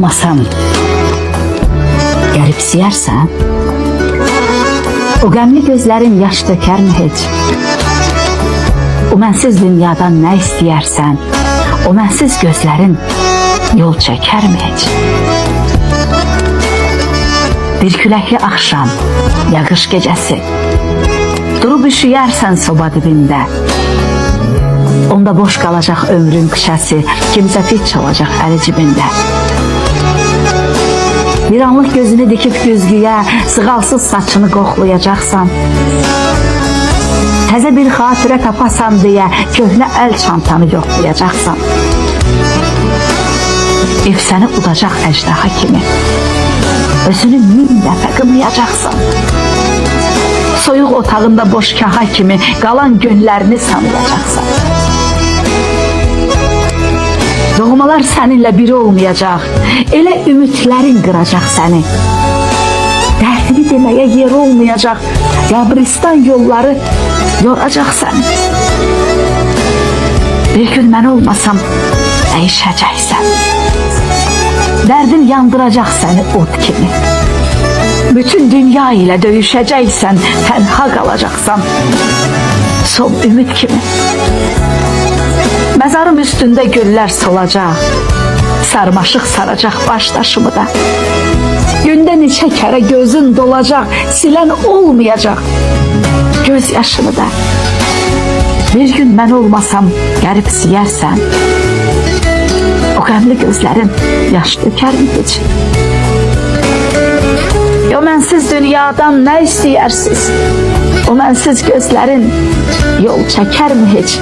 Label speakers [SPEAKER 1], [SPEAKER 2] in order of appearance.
[SPEAKER 1] olmasam garipsiyərsən? O qəmli gözlərin yaş dökərmi heç? O mənsiz dünyadan nə istəyərsən? O mənsiz gözlərin yol çəkərmi heç? Bir küləkli axşam, yağış gecəsi, durub üşüyərsən soba dibində. Onda boş qalacaq ömrün qışası, kimsə fit çalacaq əli cibində. Bir anlıq gözünü dikib güzgüyə, sığalsız saçını qoxlayacaqsan. Təzə bir xatirə tapasan deyə köhnə əl çantanı yoxlayacaqsan. Ev səni udacaq əjdaha kimi, özünü 1000 dəfə qınayacaqsan. Soyuq otağında boş kaha kimi qalan günlərini sanayacaqsan. Doğmalar səninlə biri olmayacaq, elə ümidlərin qıracaq səni. Dərdini deməyə yer olmayacaq, qəbristan yolları yoracaq səni. Bir gün mən olmasam dəyişəcəksən. Dərdin yandıracaq səni od kimi. Bütün dünya ilə döyüşəcəksən, tənha qalacaqsan. Son ümid kimi. Məzarım üstündə güllər solacaq, sarmaşıq saracaq başdaşımı da. Gündə neçə kərə gözün dolacaq, silən olmayacaq göz yaşını da. Bir gün mən olmasam qəribsiyərsən, o qəmli gözlərin yaş dökərmi heç? O mənsiz dünyadan nə istəyərsiz? O mənsiz gözlərin yol çəkərmi heç?